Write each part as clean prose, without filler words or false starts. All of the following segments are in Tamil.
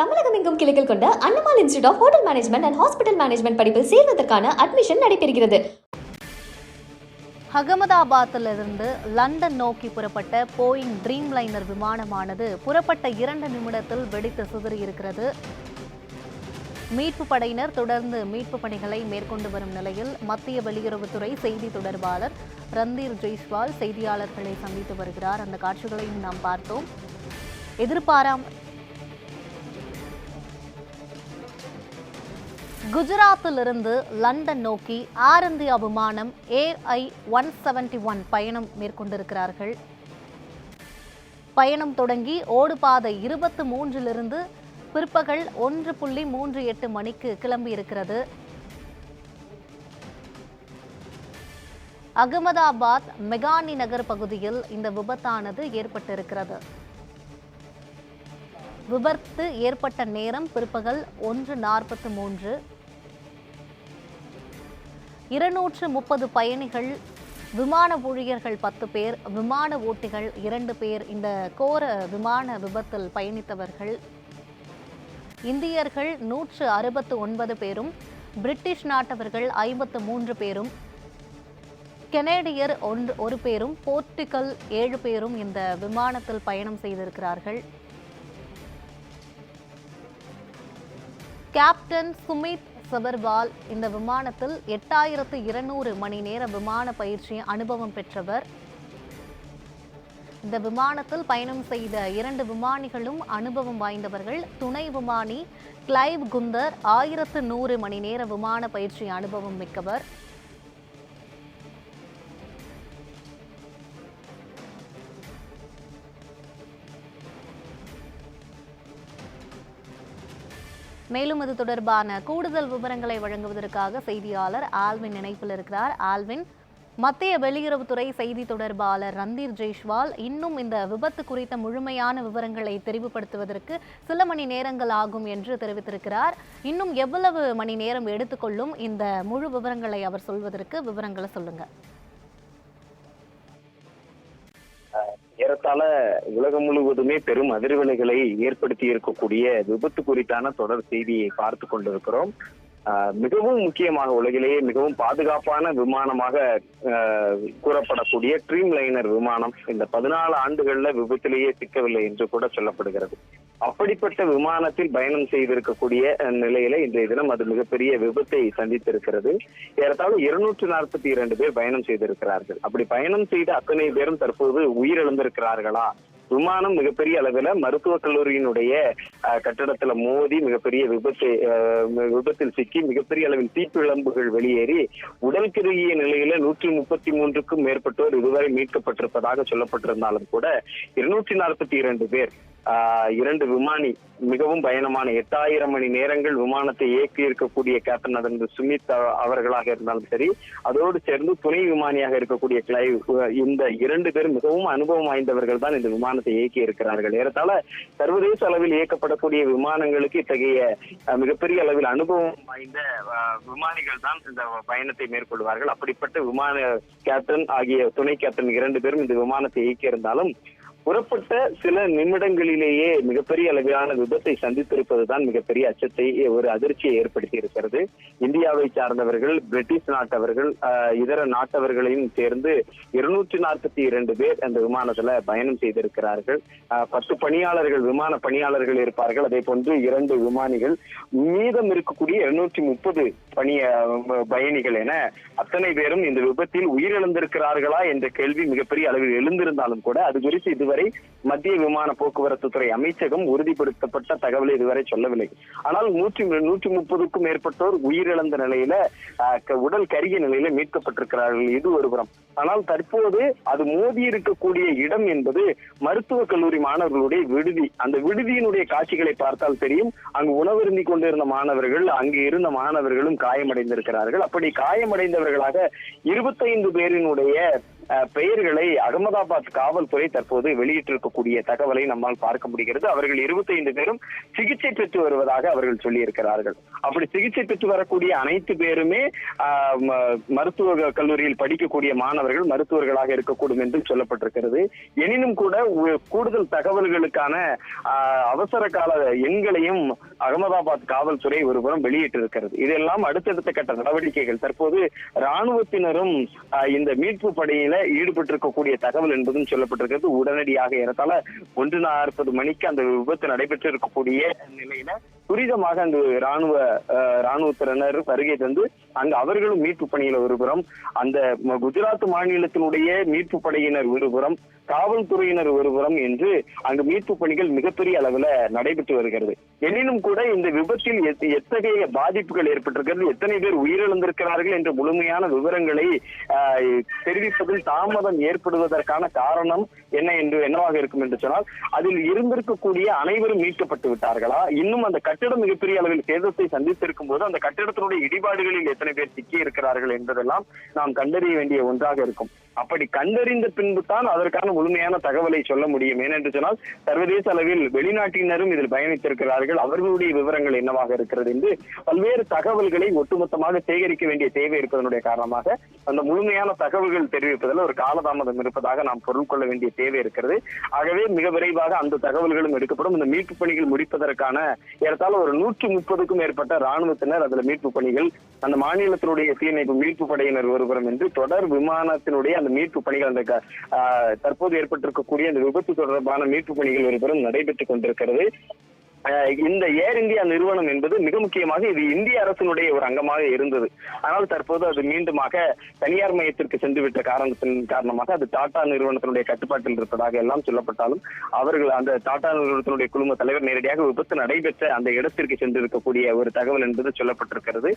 தமிழகம் எங்கும் கிளைகள் கொண்ட Annamalai institute of hotel management and hospital management படிப்பில் சேர்வதற்கான அட்மிஷன் நடைபெறுகிறது. அகமதாபாத்திலிருந்து லண்டன் நோக்கி புறப்பட்ட போயிங் ட்ரீம் லைனர் விமானமானது புறப்பட்ட 2 நிமிடத்தில் வெடித்து சிதறியிருக்கிறது. மீட்பு படையினர் தொடர்ந்து மீட்பு பணிகளை மேற்கொண்டு வரும் நிலையில் மத்திய வெளியுறவுத்துறை செய்தி தொடர்பாளர் ரந்தீர் ஜெய்ஸ்வால் செய்தியாளர்களை சந்தித்து வருகிறார். அந்த காட்சிகளையும் நாம் பார்த்தோம். குஜராத்திலிருந்து லண்டன் நோக்கி ஏர் இந்தியா விமானம் AI-171 பயணம் மேற்கொண்டிருக்கிறார்கள். பயணம் தொடங்கி ஓடுபாதை 23 பிற்பகல் 1:38 மணிக்கு கிளம்பியிருக்கிறது. அகமதாபாத் மெகானி நகர் பகுதியில் இந்த விபத்தானது ஏற்பட்டிருக்கிறது. விபத்து ஏற்பட்ட நேரம் பிற்பகல் 1:43. 230 பயணிகள், விமான ஊழியர்கள் 10 பேர், விமான ஓட்டிகள் 2 பேர் இந்த கோர விமான விபத்தில் பயணித்தவர்கள். இந்தியர்கள் 169 பேரும், பிரிட்டிஷ் நாட்டவர்கள் 53 பேரும், கனேடியர் 1 பேரும், போர்த்துகல் 7 பேரும் இந்த விமானத்தில் பயணம் செய்திருக்கிறார்கள். கேப்டன் சுமித் சபர்வால் இந்த விமானத்தில் 8200 மணி நேர விமான பயிற்சி அனுபவம் பெற்றவர். இந்த விமானத்தில் பயணம் செய்த 2 விமானிகளும் அனுபவம் வாய்ந்தவர்கள். துணை விமானி கிளைவ் குந்தர் 1100 மணி நேர விமான பயிற்சி அனுபவம் மிக்கவர். மேலும் இது தொடர்பான கூடுதல் விவரங்களை வழங்குவதற்காக செய்தியாளர் ஆல்வின் இணைப்பில் இருக்கிறார். ஆல்வின், மத்திய வெளியுறவுத்துறை செய்தி தொடர்பாளர் ரந்தீர் ஜெய்ஸ்வால் இன்னும் இந்த விபத்து குறித்த முழுமையான விவரங்களை தெரிவுபடுத்துவதற்கு சில மணி நேரங்கள் ஆகும் என்று தெரிவித்திருக்கிறார். இன்னும் எவ்வளவு மணி நேரம் எடுத்துக்கொள்ளும் இந்த முழு விவரங்களை அவர் சொல்வதற்கு? விவரங்களை சொல்லுங்க. ஏறத்தாழ உலகம் முழுவதுமே பெரும் அதிர்வலைகளை ஏற்படுத்தி இருக்கக்கூடிய விபத்து குறித்தான தொடர் செய்தியை பார்த்து கொண்டிருக்கிறோம். மிகவும் முக்கியமாக உலகிலேயே மிகவும் பாதுகாப்பான விமானமாக கூறப்படக்கூடிய ட்ரீம் லைனர் விமானம் இந்த 14 ஆண்டுகள்ல விபத்திலேயே சிக்கவில்லை என்று கூட சொல்லப்படுகிறது. அப்படிப்பட்ட விமானத்தில் பயணம் செய்திருக்கக்கூடிய நிலையில இன்றைய தினம் அது மிகப்பெரிய விபத்தை சந்தித்திருக்கிறது. ஏறத்தாழ 242 பேர் பயணம் செய்திருக்கிறார்கள். அப்படி பயணம் செய்த அத்தனை பேரும் தற்போது உயிரிழந்திருக்கிறார்களா? விமானம் மிகப்பெரிய அளவில் மருத்துவக் கல்லூரியினுடைய கட்டடத்துல மோதி மிகப்பெரிய விபத்தில் சிக்கி மிகப்பெரிய அளவில் தீப்பிழம்புகள் வெளியேறி உடல் கருகிய நிலையில 133க்கும் மேற்பட்டோர் இதுவரை மீட்கப்பட்டிருப்பதாக சொல்லப்பட்டிருந்தாலும் கூட 242 பேர் 2 விமானி மிகவும் பயணமான 8000 மணி நேரங்கள் விமானத்தை இயக்கி இருக்கக்கூடிய கேப்டன் அதன் சுமித் அவர்களாக இருந்தாலும் சரி, அதோடு சேர்ந்து துணை விமானியாக இருக்கக்கூடிய கிளைவ், இந்த 2 பேரும் மிகவும் அனுபவம் வாய்ந்தவர்கள் தான் இந்த விமானத்தை இயக்கி இருக்கிறார்கள். ஏறத்தாழ சர்வதேச அளவில் இயக்கப்படக்கூடிய விமானங்களுக்கு இத்தகைய மிகப்பெரிய அளவில் அனுபவம் வாய்ந்த விமானிகள் தான் இந்த பயணத்தை மேற்கொள்வார்கள். அப்படிப்பட்ட விமான கேப்டன் ஆகிய துணை கேப்டன் 2 பேரும் இந்த விமானத்தை இயக்கி இருந்தாலும் புறப்பட்ட சில நிமிடங்களிலேயே மிகப்பெரிய அளவிலான விபத்தை சந்தித்திருப்பதுதான் மிகப்பெரிய அச்சத்தை, ஒரு அதிர்ச்சியை ஏற்படுத்தி இருக்கிறது. இந்தியாவை சார்ந்தவர்கள், பிரிட்டிஷ் நாட்டவர்கள், இதர நாட்டவர்களையும் சேர்ந்து 242 பேர் அந்த விமானத்துல பயணம் செய்திருக்கிறார்கள். 10 பணியாளர்கள், விமான பணியாளர்கள் இருப்பார்கள். அதே போன்று 2 விமானிகள், மீதம் இருக்கக்கூடிய 230 பயணிகள் என அத்தனை பேரும் இந்த விபத்தில் உயிரிழந்திருக்கிறார்களா என்ற கேள்வி மிகப்பெரிய அளவில் எழுந்திருந்தாலும் கூட அது குறித்து இதுவரை மத்திய விமான போக்குவரத்து துறை அமைச்சகம் உறுதிப்படுத்தப்பட்ட தகவலை இதுவரை சொல்லவில்லை. ஆனால் 130க்கும் மேற்பட்டோர் உயிரிழந்த நிலையில, உடல் கருகிய நிலையில மீட்கப்பட்டிருக்கிறார்கள். இது ஒருபுறம். ஆனால் தற்போது அது மோதி இருக்கக்கூடிய இடம் என்பது மருத்துவக் கல்லூரி மாணவர்களுடைய விடுதி. அந்த விடுதியினுடைய காட்சிகளை பார்த்தால் தெரியும். அங்கு உணவருந்தி கொண்டிருந்த மாணவர்கள், அங்கு இருந்த மாணவர்களும் காயமடைந்திருக்கிறார்கள். அப்படி காயமடைந்தவர்களாக 25 பேரினுடைய பெயர்களை அகமதாபாத் காவல்துறை தற்போது வெளியிட்டிருக்கக்கூடிய தகவலை நம்மால் பார்க்க முடிகிறது. அவர்கள் 25 பேரும் சிகிச்சை பெற்று வருவதாக அவர்கள் சொல்லியிருக்கிறார்கள். அப்படி சிகிச்சை பெற்று வரக்கூடிய அனைத்து பேருமே மருத்துவ கல்லூரியில் படிக்கக்கூடிய மாணவர்கள், மருத்துவர்களாக இருக்கக்கூடும் என்று சொல்லப்பட்டிருக்கிறது. எனினும் கூட கூடுதல் தகவல்களுக்கான அவசர கால எண்களையும் அகமதாபாத் காவல்துறை ஒருபுறம் வெளியிட்டிருக்கிறது. இதெல்லாம் அடுத்தடுத்த கட்ட நடவடிக்கைகள். தற்போது ராணுவத்தினரும் இந்த மீட்பு படையில ஈடுபட்டிருக்கக்கூடிய தகவல் என்பதும் சொல்லப்பட்டிருக்கிறது. உடனடியாக ஏறத்தாழ 1:40 மணிக்கு அந்த விபத்து நடைபெற்று இருக்கக்கூடிய நிலையில துரிதமாக அந்த ராணுவத்தினர் வருகை தந்து அங்கு அவர்களும் மீட்பு பணியில ஒருபுறம், அந்த குஜராத் மாநிலத்தினுடைய மீட்பு படையினர் ஒருபுறம், காவல்துறையினர் ஒருபுறம் என்று அங்கு மீட்பு பணிகள் மிகப்பெரிய அளவுல நடைபெற்று வருகிறது. எனினும் கூட இந்த விபத்தில் எத்தகைய பாதிப்புகள் ஏற்பட்டிருக்கிறது, எத்தனை பேர் உயிரிழந்திருக்கிறார்கள் என்ற முழுமையான விவரங்களை தெரிவிப்பதில் தாமதம் ஏற்படுவதற்கான காரணம் என்னவாக இருக்கும் என்று சொன்னால், அதில் இருந்திருக்கக்கூடிய அனைவரும் மீட்கப்பட்டு விட்டார்களா, இன்னும் அந்த கட்டிடம் மிகப்பெரிய அளவில் சேதத்தை சந்தித்திருக்கும் போது அந்த கட்டிடத்தினுடைய இடிபாடுகளில் எத்தனை பேர் சிக்கி இருக்கிறார்கள் என்பதெல்லாம் நாம் கண்டறிய வேண்டிய ஒன்றாக இருக்கும். அப்படி கண்டறிந்த பின்பு தான் அதற்கான முழுமையான தகவலை சொல்ல முடியும். ஏனென்று சொன்னால் சர்வதேச அளவில் வெளிநாட்டினரும் இதில் பயணித்திருக்கிறார்கள், அவர்களுடைய விவரங்கள் என்னவாக இருக்கிறது என்று பல்வேறு தகவல்களை ஒட்டுமொத்தமாக சேகரிக்க வேண்டிய தேவை இருப்பதனுடைய காரணமாக அந்த முழுமையான தகவல்கள் தெரிவிப்பதில் ஒரு காலதாமதம் இருப்பதாக நாம் பொருள் கொள்ள வேண்டிய தேவை இருக்கிறது. ஆகவே மிக விரைவாக அந்த தகவல்களும் எடுக்கப்படும். இந்த மீட்பு பணிகள் முடிப்பதற்கான ஏறத்தாழ ஒரு 130க்கும் மேற்பட்ட ராணுவத்தினர் அதுல மீட்பு பணிகள், அந்த மாநிலத்தினுடைய தீயணைப்பு மீட்பு படையினர் ஒருபுறம் என்று தொடர் விமானத்தினுடைய அந்த மீட்பு பணிகள், அந்த தற்போது ஏற்பட்டிருக்கக்கூடிய அந்த விபத்து தொடர்பான மீட்பு பணிகள் ஒருபுறம் நடைபெற்றுக் கொண்டிருக்கிறது. இந்த ஏர் இந்தியா நிறுவனம் என்பது மிக முக்கியமாக இது இந்திய அரசினுடைய ஒரு அங்கமாக இருந்தது. ஆனால் தற்போது அது மீண்டுமாக தனியார் மையத்திற்கு சென்றுவிட்ட காரணத்தின் காரணமாக அது டாடா நிறுவனத்தினுடைய கட்டுப்பாட்டில் இருப்பதாக எல்லாம் சொல்லப்பட்டாலும் அவர்கள் அந்த டாடா நிறுவனத்தினுடைய குழும தலைவர் நேரடியாக விபத்து நடைபெற்ற அந்த இடத்திற்கு சென்றிருக்கக்கூடிய ஒரு தகவல் என்பது சொல்லப்பட்டிருக்கிறது.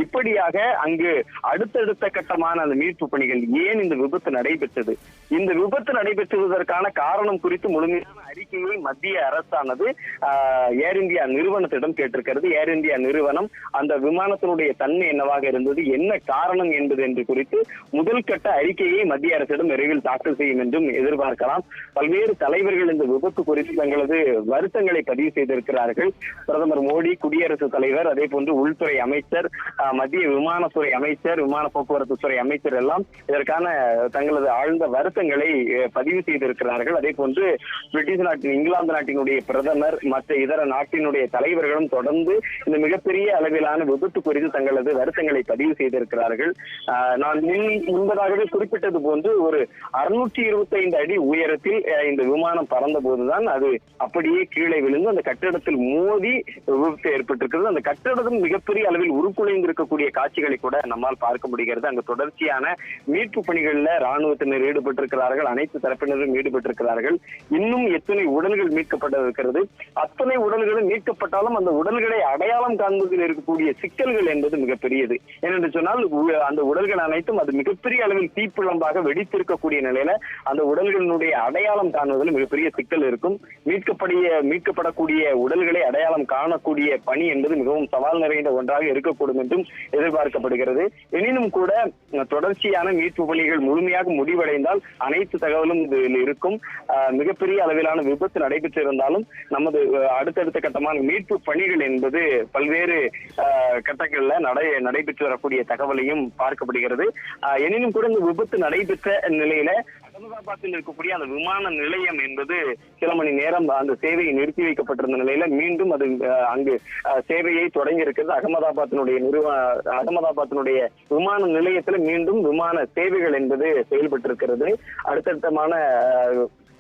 இப்படியாக அங்கு அடுத்தடுத்த கட்டமான அந்த மீட்பு பணிகள், ஏன் இந்த விபத்து நடைபெற்றது, இந்த விபத்து நடைபெற்றுவதற்கான காரணம் குறித்து முழுமையான அறிக்கையை மத்திய அரசானது ஏர் இந்தியா நிறுவனத்திடம் கேட்டிருக்கிறது. ஏர் இந்தியா நிறுவனம் அந்த விமானத்தினுடைய தன்மை என்னவாக இருந்தது, என்ன காரணம் என்பது என்று குறித்து முதல் கட்ட அறிக்கையை மத்திய அரசிடம் விரைவில் தாக்கல் செய்யும் என்றும் எதிர்பார்க்கலாம். பல்வேறு தலைவர்கள் இந்த விபத்து குறித்து தங்களது வருத்தங்களை பதிவு செய்திருக்கிறார்கள். பிரதமர் மோடி, குடியரசுத் தலைவர், அதே போன்று உள்துறை அமைச்சர், மத்திய விமானத்துறை அமைச்சர், விமான போக்குவரத்து துறை அமைச்சர் எல்லாம் இதற்கான தங்களது ஆழ்ந்த வருத்தங்களை பதிவு செய்திருக்கிறார்கள். அதே போன்று பிரிட்டிஷ் நாட்டின், இங்கிலாந்து நாட்டினுடைய பிரதமர், மற்ற இதர நாட்டினுடைய தலைவர்களும் தொடர்ந்து இந்த மிகப்பெரிய அளவிலான விபத்து குறித்து தங்களது வருத்தங்களை பதிவு செய்திருக்கிறார்கள். நான் முன்பதாகவே குறிப்பிட்டது போன்று ஒரு 625 அடி உயரத்தில் இந்த விமானம் பறந்த போதுதான் அது அப்படியே கீழே விழுந்து அந்த கட்டிடத்தில் மோதி விபத்து ஏற்பட்டிருக்கிறது. அந்த கட்டிடத்தில் மிகப்பெரிய அளவில் உருக்குலைந்திருக்கக்கூடிய காட்சிகளை கூட நம்மால் பார்க்க முடிகிறது. அங்கு தொடர்ச்சியான மீட்பு பணிகளில் ராணுவத்தினர் ஈடுபட்டிருக்கிறார்கள், அனைத்து தரப்பினரும் ஈடுபட்டிருக்கிறார்கள். இன்னும் எத்தனை உடல்கள் மீட்கப்பட்டிருக்கிறது, அத்தனை உடல்களும் மீட்கப்பட்டாலும் அந்த உடல்களை அடையாளம் காண்பதில் இருக்கக்கூடிய சிக்கல்கள் என்பது மிகப்பெரியது. ஏனென்று சொன்னால் அந்த உடல்கள் அனைத்தும் அது மிகப்பெரிய அளவில் தீப்பிழம்பாக வெடித்திருக்கக்கூடிய நிலையில அந்த உடல்களினுடைய அடையாளம் காணுவதில் மிகப்பெரிய சிக்கல் இருக்கும். மீட்கப்படக்கூடிய உடல்களை அடையாளம் காணக்கூடிய பணி என்பது மிகவும் சவால் நிறைந்த ஒன்றாக இருக்கக்கூடும் என்றும் எதிர்பார்க்கப்படுகிறது. எனினும் கூட தொடர்ச்சியான மீட்பு பணிகள் முழுமையாக முடிவடைந்தால் அனைத்து தகவலும் இதில் இருக்கும். மிகப்பெரிய அளவிலான விபத்து நடைபெற்றிருந்தாலும் நமது அடுத்தடுத்த கட்டமான மீட்பு பணிகள் என்பது பல்வேறு கட்டங்கள்ல நடைபெற்று வரக்கூடிய தகவலையும் பார்க்கப்படுகிறது. எனினும் கூட இந்த விபத்து நடைபெற்ற நிலையில அகமதாபாத்தில் இருக்கக்கூடிய அந்த விமான நிலையம் என்பது சில மணி நேரம் அந்த சேவையை நிறுத்தி வைக்கப்பட்டிருந்த நிலையில மீண்டும் அது அங்கு சேவையை தொடங்கி இருக்கிறது. அகமதாபாத்தினுடைய விமான நிலையத்துல மீண்டும் விமான சேவைகள் என்பது செயல்பட்டு இருக்கிறது. அடுத்தடுத்தமான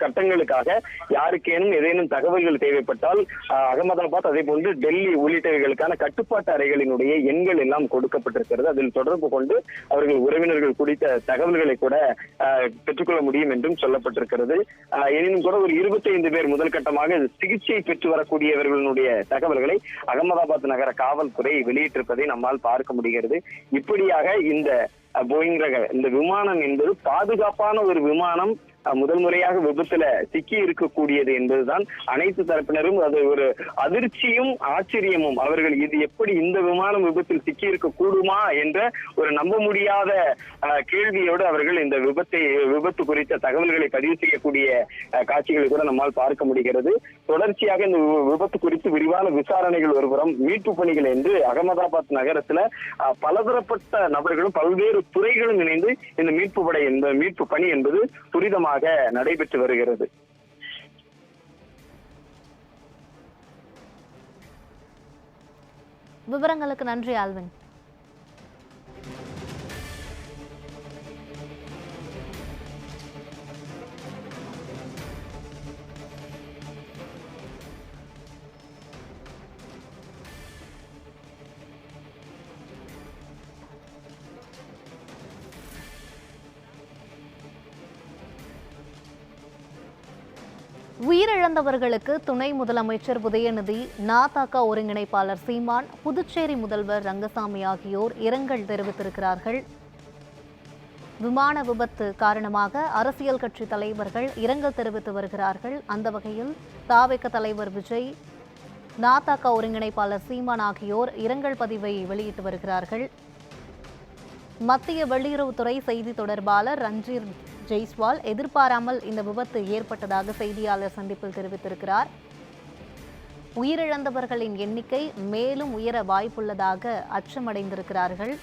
கட்டங்களுக்காக யாருக்கேனும் ஏதேனும் தகவல்கள் தேவைப்பட்டால் அகமதாபாத், அதே போன்று டெல்லி உள்ளிட்டவைகளுக்கான கட்டுப்பாட்டு அறைகளினுடைய எண்கள் எல்லாம் கொடுக்கப்பட்டிருக்கிறது. அதில் தொடர்பு கொண்டு அவர்கள் உறவினர்கள் குறித்த தகவல்களை கூட பெற்றுக்கொள்ள முடியும் என்றும் சொல்லப்பட்டிருக்கிறது. எனினும் கூட ஒரு 25 பேர் முதல் கட்டமாக சிகிச்சை பெற்று வரக்கூடியவர்களுடைய தகவல்களை அகமதாபாத் நகர காவல்துறை வெளியிட்டிருப்பதை நம்மால் பார்க்க முடிகிறது. இப்படியாக இந்த போயிங் ரக இந்த விமானம் என்பது பாதுகாப்பான ஒரு விமானம், முதல் முறையாக விபத்துல சிக்கி இருக்கக்கூடியது என்பதுதான் அனைத்து தரப்பினரும் அது ஒரு அதிர்ச்சியும் ஆச்சரியமும். அவர்கள் இது எப்படி இந்த விமானம் விபத்தில் சிக்கி இருக்க கூடுமா என்ற ஒரு நம்ப முடியாத கேள்வியோடு அவர்கள் இந்த விபத்து குறித்த தகவல்களை பதிவு செய்யக்கூடிய காட்சிகளை கூட நம்மால் பார்க்க முடிகிறது. தொடர்ச்சியாக இந்த விபத்து குறித்து விரிவான விசாரணைகள் ஒருபுறம், மீட்பு பணிகள் என்று அகமதாபாத் நகரத்துல பலதரப்பட்ட நபர்களும் பல்வேறு துறைகளும் இணைந்து இந்த மீட்பு பணி என்பது துரிதமாக நடைபெற்று வருகிறது. விவரங்களுக்கு நன்றி ஆல்வின். உயிரிழந்தவர்களுக்கு துணை முதலமைச்சர் உதயநிதி, நாதக ஒருங்கிணைப்பாளர் சீமான், புதுச்சேரி முதல்வர் ரங்கசாமி ஆகியோர் இரங்கல் தெரிவித்திருக்கிறார்கள். விமான விபத்து காரணமாக அரசியல் கட்சி தலைவர்கள் இரங்கல் தெரிவித்து வருகிறார்கள். அந்த வகையில் தாவேக தலைவர் விஜய், நாதக ஒருங்கிணைப்பாளர் சீமான் ஆகியோர் இரங்கல் பதிவை வெளியிட்டு வருகிறார்கள். மத்திய வெளியுறவுத்துறை செய்தி தொடர்பாளர் ரந்தீர் ஜெய்ஸ்வால் எதிர்பாராமல் இந்த விபத்து ஏற்பட்டதாக செய்தியாளர் சந்திப்பில் தெரிவித்திருக்கிறார். உயிரிழந்தவர்களின் எண்ணிக்கை மேலும் உயர வாய்ப்புள்ளதாக அச்சமடைந்திருக்கிறார்கள்.